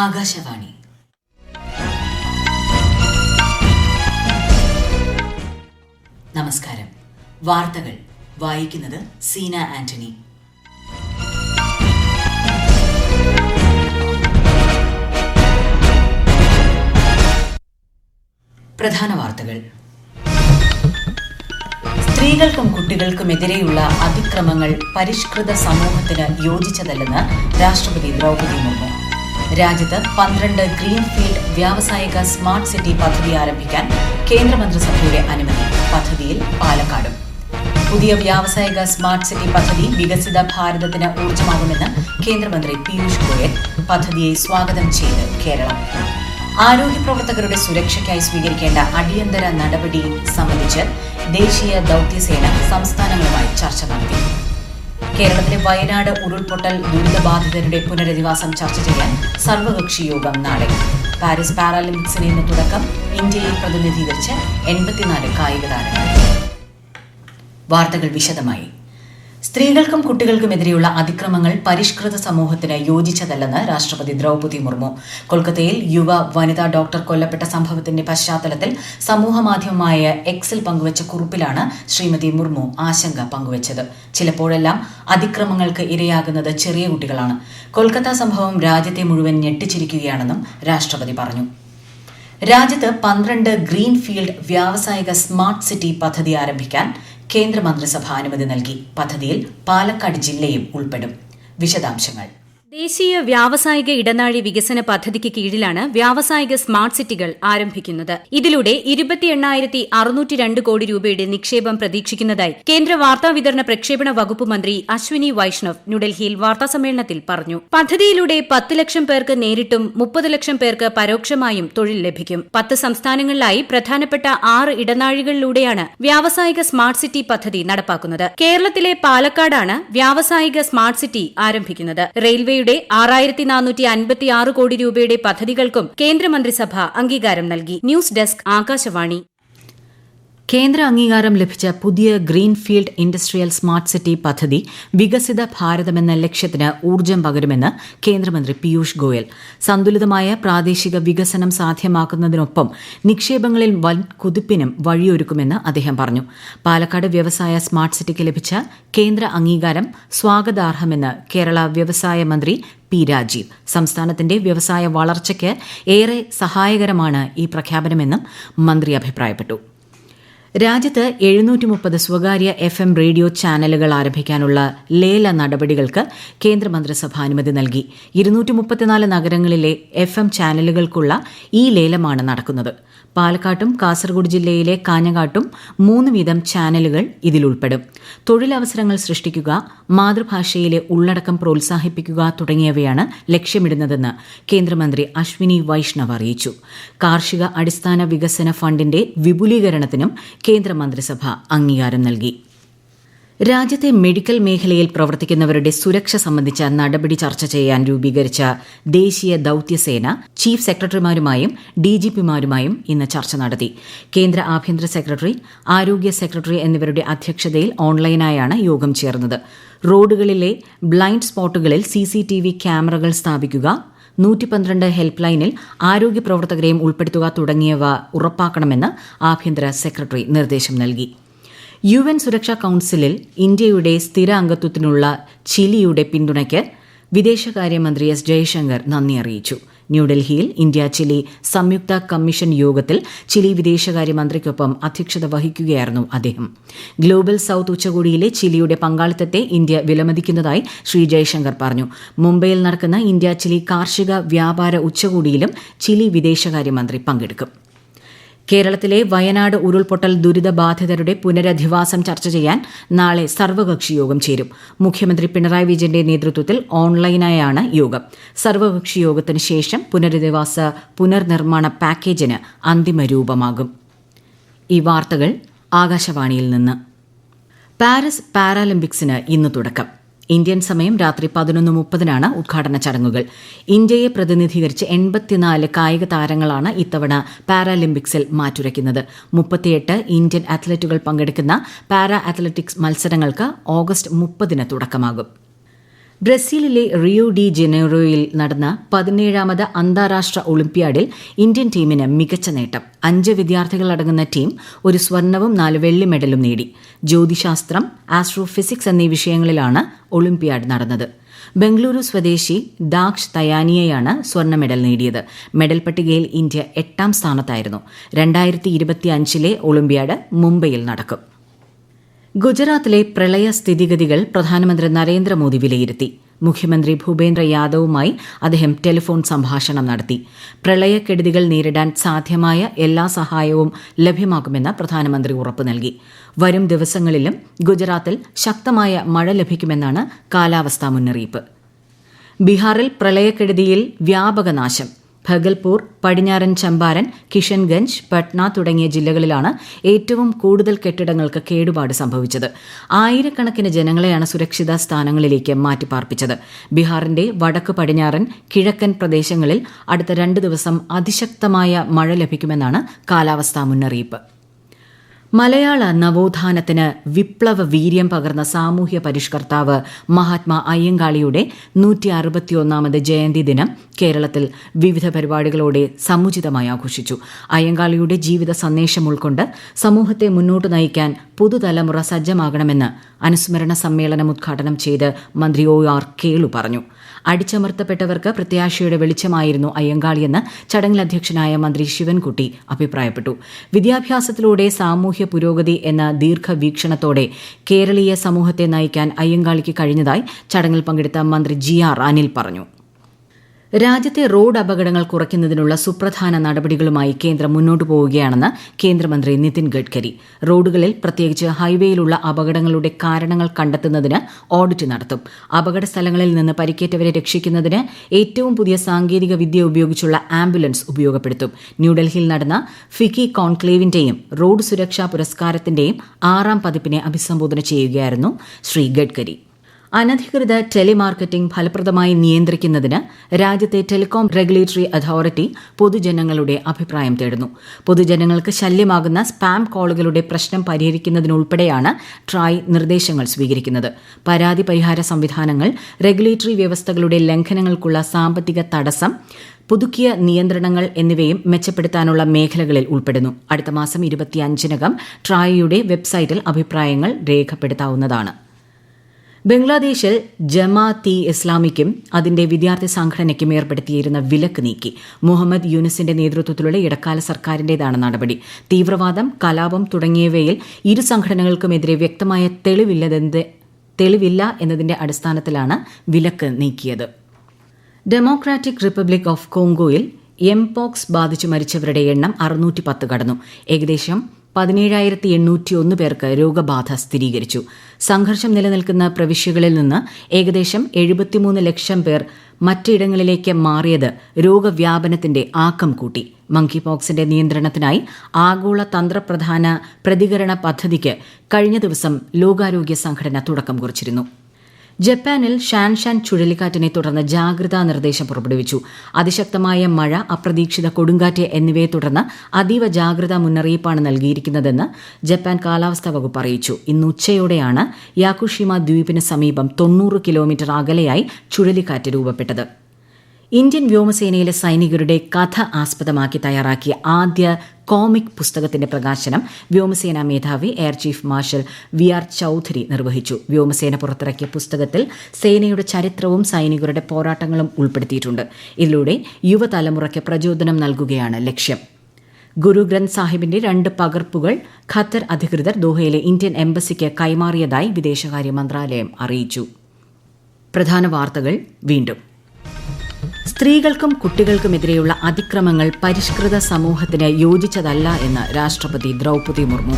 ആകാശവാണി. നമസ്കാരം. വാർത്തകൾ വായിക്കുന്നത് സീന ആന്റണി. പ്രധാന വാർത്തകൾ. സ്ത്രീകൾക്കും കുട്ടികൾക്കുമെതിരെയുള്ള അതിക്രമങ്ങൾ പരിഷ്കൃത സമൂഹത്തിന് യോജിച്ചതല്ലെന്ന് രാഷ്ട്രപതി ദ്രൗപദി മുർമു. രാജ്യത്ത് 12 ഗ്രീൻഫീൽഡ് വ്യാവസായിക സ്മാർട്ട് സിറ്റി പദ്ധതി ആരംഭിക്കാൻ കേന്ദ്രമന്ത്രിസഭയുടെ അനുമതി. പദ്ധതിയിൽ പാലക്കാടും. പുതിയ വ്യാവസായിക സ്മാർട്ട് സിറ്റി പദ്ധതി വികസിത ഭാരതത്തിന് ഊർജ്ജമാകുമെന്ന് കേന്ദ്രമന്ത്രി പീയൂഷ് ഗോയൽ. പദ്ധതിയെ സ്വാഗതം ചെയ്ത് കേരളം. ആരോഗ്യ പ്രവർത്തകരുടെ സുരക്ഷയ്ക്കായി സ്വീകരിക്കേണ്ട അടിയന്തര നടപടി സംബന്ധിച്ച് ദേശീയ ദൌത്യസേന സംസ്ഥാനങ്ങളുമായി ചർച്ച നടത്തി. കേരളത്തിലെ വയനാട് ഉരുൾപൊട്ടൽ ദുരിതബാധിതരുടെ പുനരധിവാസം ചർച്ച ചെയ്യാൻ സർവകക്ഷി യോഗം നാളെ. പാരീസ് പാരാലിമ്പിക്സിന് ഇന്ന് തുടക്കം. ഇന്ത്യയെ പ്രതിനിധീകരിച്ച് 84 കായിക താരങ്ങൾ. വാർത്തകൾ വിശദമായി. സ്ത്രീകൾക്കും കുട്ടികൾക്കുമെതിരെയുള്ള അതിക്രമങ്ങൾ പരിഷ്കൃത സമൂഹത്തിന് യോജിച്ചതല്ലെന്ന് രാഷ്ട്രപതി ദ്രൗപദി മുർമു. കൊൽക്കത്തയിൽ യുവ വനിതാ ഡോക്ടർ കൊല്ലപ്പെട്ട സംഭവത്തിന്റെ പശ്ചാത്തലത്തിൽ സമൂഹമാധ്യമമായ എക്സിൽ പങ്കുവച്ച കുറിപ്പിലാണ് ശ്രീമതി മുർമു ആശങ്ക പങ്കുവച്ചത്. ചിലപ്പോഴെല്ലാം അതിക്രമങ്ങൾക്ക് ഇരയാകുന്നത് ചെറിയ കുട്ടികളാണ്. കൊൽക്കത്ത സംഭവം രാജ്യത്തെ മുഴുവൻ ഞെട്ടിച്ചിരിക്കുകയാണെന്നും രാഷ്ട്രപതി പറഞ്ഞു. രാജ്യത്ത് 12 ഗ്രീൻഫീൽഡ് വ്യാവസായിക സ്മാർട്ട് സിറ്റി പദ്ധതി ആരംഭിക്കാൻ കേന്ദ്രമന്ത്രിസഭ അനുമതി നൽകി. പദ്ധതിയിൽ പാലക്കാട് ജില്ലയും ഉൾപ്പെടും. വിശദാംശങ്ങൾ. ദേശീയ വ്യാവസായിക ഇടനാഴി വികസന പദ്ധതിക്ക് കീഴിലാണ് വ്യാവസായിക സ്മാർട്ട് സിറ്റികൾ ആരംഭിക്കുന്നത്. ഇതിലൂടെ 28,602 കോടി രൂപയുടെ നിക്ഷേപം പ്രതീക്ഷിക്കുന്നതായി കേന്ദ്ര വാർത്താവിതരണ പ്രക്ഷേപണ വകുപ്പ് മന്ത്രി അശ്വിനി വൈഷ്ണവ് ന്യൂഡൽഹിയിൽ വാർത്താസമ്മേളനത്തിൽ പറഞ്ഞു. പദ്ധതിയിലൂടെ 10 ലക്ഷം പേർക്ക് നേരിട്ടും 30 ലക്ഷം പേർക്ക് പരോക്ഷമായും തൊഴിൽ ലഭിക്കും. 10 സംസ്ഥാനങ്ങളിലായി പ്രധാനപ്പെട്ട 6 ഇടനാഴികളിലൂടെയാണ് വ്യാവസായിക സ്മാർട്ട് സിറ്റി പദ്ധതി നടപ്പാക്കുന്നത്. കേരളത്തിലെ പാലക്കാടാണ് വ്യാവസായിക സ്മാർട്ട് സിറ്റി ആരംഭിക്കുന്നത്. റെയിൽവേയുടെ 6,456 കോടി രൂപയുടെ പദ്ധതികൾക്കും കേന്ദ്രമന്ത്രിസഭ അംഗീകാരം നൽകി. News desk, Akashvani. കേന്ദ്ര അംഗീകാരം ലഭിച്ച പുതിയ ഗ്രീൻഫീൽഡ് ഇൻഡസ്ട്രിയൽ സ്മാർട്ട് സിറ്റി പദ്ധതി വികസിത ഭാരതമെന്ന ലക്ഷ്യത്തിന് ഊർജ്ജം പകരുമെന്ന് കേന്ദ്രമന്ത്രി പീയൂഷ് ഗോയൽ. സന്തുലിതമായ പ്രാദേശിക വികസനം സാധ്യമാക്കുന്നതിനൊപ്പം നിക്ഷേപങ്ങളിൽ വൻ കുതിപ്പിനും വഴിയൊരുക്കുമെന്ന് അദ്ദേഹം പറഞ്ഞു. പാലക്കാട് വ്യവസായ സ്മാർട്ട് സിറ്റിക്ക് ലഭിച്ച കേന്ദ്ര അംഗീകാരം സ്വാഗതാർഹമെന്ന് കേരള വ്യവസായ മന്ത്രി പി രാജീവ്. സംസ്ഥാനത്തിന്റെ വ്യവസായ വളർച്ചയ്ക്ക് ഏറെ സഹായകരമാണ് ഈ പ്രഖ്യാപനമെന്നും മന്ത്രി അഭിപ്രായപ്പെട്ടു. രാജ്യത്ത് 730 സ്വകാര്യ FM റേഡിയോ ചാനലുകൾ ആരംഭിക്കാനുള്ള ലേല നടപടികൾക്ക് കേന്ദ്രമന്ത്രിസഭ അനുമതി നൽകി. 234 നഗരങ്ങളിലെ FM ചാനലുകൾക്കുള്ള ഈ ലേലമാണ് നടക്കുന്നത്. പാലക്കാട്ടും കാസർഗോഡ് ജില്ലയിലെ കാഞ്ഞങ്ങാട്ടും 3 വീതം ചാനലുകൾ ഇതിലുൾപ്പെടും. തൊഴിലവസരങ്ങൾ സൃഷ്ടിക്കുക, മാതൃഭാഷയിലെ ഉള്ളടക്കം പ്രോത്സാഹിപ്പിക്കുക തുടങ്ങിയവയാണ് ലക്ഷ്യമിടുന്നതെന്ന് കേന്ദ്രമന്ത്രി അശ്വിനി വൈഷ്ണവ് അറിയിച്ചു. കാർഷിക അടിസ്ഥാന വികസന ഫണ്ടിന്റെ വിപുലീകരണത്തിനും കേന്ദ്രമന്ത്രിസഭ അംഗീകാരം നൽകി. രാജ്യത്തെ മെഡിക്കൽ മേഖലയിൽ പ്രവർത്തിക്കുന്നവരുടെ സുരക്ഷ സംബന്ധിച്ച നടപടി ചർച്ച ചെയ്യാൻ രൂപീകരിച്ച ദേശീയ ദൌത്യസേന ചീഫ് സെക്രട്ടറിമാരുമായും DGPമാരുമായും ഇന്ന് ചർച്ച നടത്തി. കേന്ദ്ര ആഭ്യന്തര സെക്രട്ടറി, ആരോഗ്യ സെക്രട്ടറി എന്നിവരുടെ അധ്യക്ഷതയിൽ ഓൺലൈനായാണ് യോഗം ചേർന്നത്. റോഡുകളിലെ ബ്ലൈൻഡ് സ്പോട്ടുകളിൽ CCTV ക്യാമറകൾ സ്ഥാപിക്കുക, 112 ഹെൽപ്പ് ലൈനിൽ ആരോഗ്യ പ്രവർത്തകരെയും ഉൾപ്പെടുത്തുക തുടങ്ങിയവ ഉറപ്പാക്കണമെന്ന് ആഭ്യന്തര സെക്രട്ടറി നിർദ്ദേശം നൽകി. UN സുരക്ഷാ കൌൺസിലിൽ ഇന്ത്യയുടെ സ്ഥിര അംഗത്വത്തിനുള്ള ചിലിയുടെ പിന്തുണയ്ക്ക് വിദേശകാര്യമന്ത്രി S. ജയശങ്കർ നന്ദി അറിയിച്ചു. ന്യൂഡൽഹിയിൽ ഇന്ത്യ ചിലി സംയുക്ത കമ്മീഷൻ യോഗത്തിൽ ചിലി വിദേശകാര്യമന്ത്രിക്കൊപ്പം അധ്യക്ഷത വഹിക്കുകയായിരുന്നു അദ്ദേഹം. ഗ്ലോബൽ സൌത്ത് ഉച്ചകോടിയിലെ ചിലിയുടെ പങ്കാളിത്തത്തെ ഇന്ത്യ വിലമതിക്കുന്നതായി ശ്രീ ജയശങ്കർ പറഞ്ഞു. മുംബൈയിൽ നടക്കുന്ന ഇന്ത്യ ചിലി കാർഷിക വ്യാപാര ഉച്ചകോടിയിലും ചിലി വിദേശകാര്യമന്ത്രി പങ്കെടുക്കും. കേരളത്തിലെ വയനാട് ഉരുൾപൊട്ടൽ ദുരിതബാധിതരുടെ പുനരധിവാസം ചർച്ച ചെയ്യാൻ നാളെ സർവകക്ഷി യോഗം ചേരും. മുഖ്യമന്ത്രി പിണറായി വിജയന്റെ നേതൃത്വത്തിൽ ഓൺലൈനായാണ് യോഗം. സർവകക്ഷി യോഗത്തിന് ശേഷം പുനർനിർമ്മാണ പാക്കേജിന് അന്തിമ രൂപമാകും. ഈ വാർത്തകൾ ആകാശവാണിയിൽ നിന്ന്. പാരീസ് പാരാലിമ്പിക്സിന് ഇന്ന് തുടക്കം. ഇന്ത്യൻ സമയം രാത്രി 11:30 ഉദ്ഘാടന ചടങ്ങുകൾ. ഇന്ത്യയെ പ്രതിനിധീകരിച്ച് 84 കായിക താരങ്ങളാണ് ഇത്തവണ പാരാലിമ്പിക്സിൽ മാറ്റുരയ്ക്കുന്നത്. 38 ഇന്ത്യൻ അത്ലറ്റുകൾ പങ്കെടുക്കുന്ന പാരാ അത്ലറ്റിക്സ് മത്സരങ്ങൾക്ക് ഓഗസ്റ്റ് 30 തുടക്കമാകും. ബ്രസീലിലെ റിയോ ഡി ജനീറോയിൽ നടന്ന 17ാമത് അന്താരാഷ്ട്ര ഒളിമ്പ്യാഡിൽ ഇന്ത്യൻ ടീമിന് മികച്ച നേട്ടം. 5 വിദ്യാർത്ഥികളടങ്ങുന്ന ടീം 1 സ്വർണവും 4 വെള്ളി മെഡലും നേടി. ജ്യോതിശാസ്ത്രം, ആസ്ട്രോഫിസിക്സ് എന്നീ വിഷയങ്ങളിലാണ് ഒളിമ്പ്യാഡ് നടന്നത്. ബംഗളൂരു സ്വദേശി ദാക്ഷ് തയാനിയയാണ് സ്വർണ്ണ മെഡൽ നേടിയത്. മെഡൽ പട്ടികയിൽ ഇന്ത്യ 8ാം സ്ഥാനത്തായിരുന്നു. 2025 ഒളിമ്പ്യാഡ് മുംബൈയിൽ നടക്കും. ഗുജറാത്തിലെ പ്രളയ സ്ഥിതിഗതികൾ പ്രധാനമന്ത്രി നരേന്ദ്രമോദി വിലയിരുത്തി. മുഖ്യമന്ത്രി ഭൂപേന്ദ്ര യാദവുമായി അദ്ദേഹം ടെലിഫോൺ സംഭാഷണം നടത്തി. പ്രളയക്കെടുതികൾ നേരിടാൻ സാധ്യമായ എല്ലാ സഹായവും ലഭ്യമാക്കുമെന്ന് പ്രധാനമന്ത്രി ഉറപ്പു നൽകി. വരും ദിവസങ്ങളിലും ഗുജറാത്തിൽ ശക്തമായ മഴ ലഭിക്കുമെന്നാണ് കാലാവസ്ഥാ മുന്നറിയിപ്പ്. ബീഹാറിൽ പ്രളയക്കെടുതിയിൽ വ്യാപക നാശം. ഭഗൽപൂർ, പടിഞ്ഞാറൻ ചമ്പാരൻ, കിഷൻഗഞ്ച്, പട്ന തുടങ്ങിയ ജില്ലകളിലാണ് ഏറ്റവും കൂടുതൽ കെട്ടിടങ്ങൾക്ക് കേടുപാട് സംഭവിച്ചത്. ആയിരക്കണക്കിന് ജനങ്ങളെയാണ് സുരക്ഷിത സ്ഥാനങ്ങളിലേക്ക് മാറ്റിപ്പാർപ്പിച്ചത്. ബീഹാറിന്റെ വടക്ക് പടിഞ്ഞാറൻ, കിഴക്കൻ പ്രദേശങ്ങളിൽ അടുത്ത 2 ദിവസം അതിശക്തമായ മഴ ലഭിക്കുമെന്നാണ് കാലാവസ്ഥാ മുന്നറിയിപ്പ്. മലയാള നവോത്ഥാനത്തിന് വിപ്ലവ വീര്യം പകർന്ന സാമൂഹ്യ പരിഷ്കർത്താവ് മഹാത്മാ അയ്യങ്കാളിയുടെ 161ാമത് ജയന്തി ദിനം കേരളത്തിൽ വിവിധ പരിപാടികളോടെ സമുചിതമായി ആഘോഷിച്ചു. അയ്യങ്കാളിയുടെ ജീവിത സന്ദേശം ഉൾക്കൊണ്ട് സമൂഹത്തെ മുന്നോട്ട് നയിക്കാൻ പുതുതലമുറ സജ്ജമാകണമെന്ന് അനുസ്മരണ സമ്മേളനം ഉദ്ഘാടനം ചെയ്ത് മന്ത്രി OR കേളു പറഞ്ഞു. അടിച്ചമർത്തപ്പെട്ടവർക്ക് പ്രത്യാശയുടെ വെളിച്ചമായിരുന്നു അയ്യങ്കാളിയെന്ന് ചടങ്ങിൽ അധ്യക്ഷനായ മന്ത്രി ശിവൻകുട്ടി അഭിപ്രായപ്പെട്ടു. വിദ്യാഭ്യാസത്തിലൂടെ സാമൂഹ്യ പുരോഗതി എന്ന ദീർഘവീക്ഷണത്തോടെ കേരളീയ സമൂഹത്തെ നയിക്കാൻ അയ്യങ്കാളിക്ക് കഴിഞ്ഞതായി ചടങ്ങിൽ പങ്കെടുത്ത മന്ത്രി GR അനിൽ പറഞ്ഞു. രാജ്യത്തെ റോഡ് അപകടങ്ങൾ കുറയ്ക്കുന്നതിനുള്ള സുപ്രധാന നടപടികളുമായി കേന്ദ്രം മുന്നോട്ടു പോവുകയാണെന്ന് കേന്ദ്രമന്ത്രി നിതിൻ ഗഡ്കരി. റോഡുകളിൽ പ്രത്യേകിച്ച് ഹൈവേയിലുള്ള അപകടങ്ങളുടെ കാരണങ്ങൾ കണ്ടെത്തുന്നതിന് ഓഡിറ്റ് നടത്തും. അപകട സ്ഥലങ്ങളിൽ നിന്ന് പരിക്കേറ്റവരെ രക്ഷിക്കുന്നതിന് ഏറ്റവും പുതിയ സാങ്കേതിക വിദ്യ ഉപയോഗിച്ചുള്ള ആംബുലൻസ് ഉപയോഗപ്പെടുത്തും. ന്യൂഡൽഹിയിൽ നടന്ന ഫിക്കി കോൺക്ലേവിന്റെയും റോഡ് സുരക്ഷാ പുരസ്കാരത്തിന്റെയും 6ാം പതിപ്പിനെ അഭിസംബോധന ചെയ്യുകയായിരുന്നു ശ്രീ ഗഡ്കരി. അനധികൃത ടെലിമാർക്കറ്റിംഗ് ഫലപ്രദമായി നിയന്ത്രിക്കുന്നതിന് രാജ്യത്തെ ടെലികോം റെഗുലേറ്ററി അതോറിറ്റി പൊതുജനങ്ങളുടെ അഭിപ്രായം തേടുന്നു. പൊതുജനങ്ങൾക്ക് ശല്യമാകുന്ന സ്പാം കോളുകളുടെ പ്രശ്നം പരിഹരിക്കുന്നതിനുൾപ്പെടെയാണ് ട്രായ് നിർദ്ദേശങ്ങൾ സ്വീകരിക്കുന്നത്. പരാതി പരിഹാര സംവിധാനങ്ങൾ, റെഗുലേറ്ററി വ്യവസ്ഥകളുടെ ലംഘനങ്ങൾക്കുള്ള സാമ്പത്തിക തടസ്സം, പുതുക്കിയ നിയന്ത്രണങ്ങൾ എന്നിവയും മെച്ചപ്പെടുത്താനുള്ള മേഖലകളിൽ ഉൾപ്പെടുന്നു. അടുത്ത മാസം 25-നകം ട്രായയുടെ വെബ്സൈറ്റിൽ അഭിപ്രായങ്ങൾ രേഖപ്പെടുത്താവുന്നതാണ്. ബംഗ്ലാദേശിൽ ജമാഅത്ത് ഇസ്ലാമിക്കും അതിന്റെ വിദ്യാർത്ഥി സംഘടനയ്ക്കും ഏർപ്പെടുത്തിയിരുന്ന വിലക്ക് നീക്കി. മുഹമ്മദ് യൂനിസിന്റെ നേതൃത്വത്തിലുള്ള ഇടക്കാല സർക്കാരിന്റേതാണ് നടപടി. തീവ്രവാദം, കലാപം തുടങ്ങിയവയിൽ ഇരു സംഘടനകൾക്കുമെതിരെ വ്യക്തമായ തെളിവില്ല എന്നതിന്റെ അടിസ്ഥാനത്തിലാണ് വിലക്ക് നീക്കിയത്. ഡെമോക്രാറ്റിക് റിപ്പബ്ലിക് ഓഫ് കോങ്കോയിൽ എംപോക്സ് ബാധിച്ചു മരിച്ചവരുടെ എണ്ണം 610 കടന്നു. ഏകദേശം 17,801 പേർക്ക് രോഗബാധ സ്ഥിരീകരിച്ചു. സംഘർഷം നിലനിൽക്കുന്ന പ്രവിശ്യകളിൽ നിന്ന് ഏകദേശം 73 ലക്ഷം പേർ മറ്റിടങ്ങളിലേക്ക് മാറിയത് രോഗവ്യാപനത്തിന്റെ ആക്കം കൂട്ടി. മങ്കി പോക്സിന്റെ നിയന്ത്രണത്തിനായി ആഗോള തന്ത്രപ്രധാന പ്രതികരണ പദ്ധതിക്ക് കഴിഞ്ഞ ദിവസം ലോകാരോഗ്യ സംഘടന തുടക്കം കുറിച്ചിരുന്നു. ജപ്പാനിൽ ഷാൻഷാൻ ചുഴലിക്കാറ്റിനെ തുടർന്ന് ജാഗ്രതാ നിർദ്ദേശം പുറപ്പെടുവിച്ചു. അതിശക്തമായ മഴ, അപ്രതീക്ഷിത കൊടുങ്കാറ്റ് എന്നിവയെ തുടർന്ന് അതീവ ജാഗ്രതാ മുന്നറിയിപ്പാണ് നൽകിയിരിക്കുന്നതെന്ന് ജപ്പാൻ കാലാവസ്ഥാ വകുപ്പ് അറിയിച്ചു. ഇന്ന് ഉച്ചയോടെയാണ് യാക്കുഷിമ ദ്വീപിന് സമീപം 90 കിലോമീറ്റർ അകലെയായി ചുഴലിക്കാറ്റ് രൂപപ്പെട്ടത്. ഇന്ത്യൻ വ്യോമസേനയിലെ സൈനികരുടെ കഥ ആസ്പദമാക്കി തയ്യാറാക്കിയ ആദ്യ കോമിക് പുസ്തകത്തിന്റെ പ്രകാശനം വ്യോമസേനാ മേധാവി air chief marshal VR Chaudhari നിർവഹിച്ചു. വ്യോമസേന പുറത്തിറക്കിയ പുസ്തകത്തിൽ സേനയുടെ ചരിത്രവും സൈനികരുടെ പോരാട്ടങ്ങളും ഉൾപ്പെടുത്തിയിട്ടുണ്ട്. ഇതിലൂടെ യുവതലമുറയ്ക്ക് പ്രചോദനം നൽകുകയാണ് ലക്ഷ്യം. ഗുരു ഗ്രന്ഥ് സാഹിബിന്റെ 2 പകർപ്പുകൾ ഖത്തർ അധികൃതർ ദോഹയിലെ ഇന്ത്യൻ എംബസിക്ക് കൈമാറിയതായി വിദേശകാര്യ മന്ത്രാലയം അറിയിച്ചു. പ്രധാന വാർത്തകൾ വീണ്ടും. സ്ത്രീകൾക്കും കുട്ടികൾക്കുമെതിരെയുള്ള അതിക്രമങ്ങൾ പരിഷ്കൃത സമൂഹത്തിന് യോജിച്ചതല്ല എന്ന് രാഷ്ട്രപതി ദ്രൌപദി മുർമു.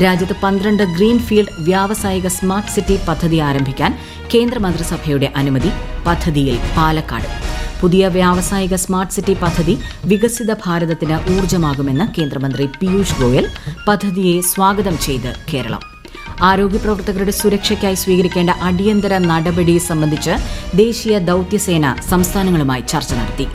രാജ്യത്ത് 12 ഗ്രീൻഫീൽഡ് വ്യാവസായിക സ്മാർട്ട് സിറ്റി പദ്ധതി ആരംഭിക്കാൻ കേന്ദ്രമന്ത്രിസഭയുടെ അനുമതി. പദ്ധതിയിൽ പാലക്കാട്. പുതിയ വ്യാവസായിക സ്മാർട്ട് സിറ്റി പദ്ധതി വികസിത ഭാരതത്തിന് ഊർജ്ജമാകുമെന്ന് കേന്ദ്രമന്ത്രി പീയൂഷ് ഗോയൽ. പദ്ധതിയെ സ്വാഗതം ചെയ്ത് കേരളം. ആരോഗ്യ പ്രവർത്തകരുടെ സുരക്ഷയ്ക്കായി സ്വീകരിക്കേണ്ട അടിയന്തര നടപടി സംബന്ധിച്ച് ദേശീയ ദൌത്യസേന സംസ്ഥാനങ്ങളുമായി ചർച്ച നടത്തി.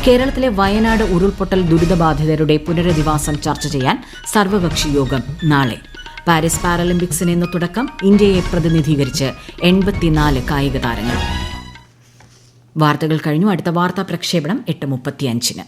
കേരളത്തിലെ വയനാട് ഉരുൾപൊട്ടൽ ദുരിതബാധിതരുടെ പുനരധിവാസം ചർച്ച ചെയ്യാൻ സർവകക്ഷി യോഗം നാളെ. പാരീസ് പാരാലിമ്പിക്സിന് ഇന്ന് തുടക്കം. ഇന്ത്യയെ പ്രതിനിധീകരിച്ച് 84 കായിക താരങ്ങൾ. വാർത്തകൾ കഴിഞ്ഞു. അടുത്ത വാർത്താ പ്രക്ഷേപണം 8:35.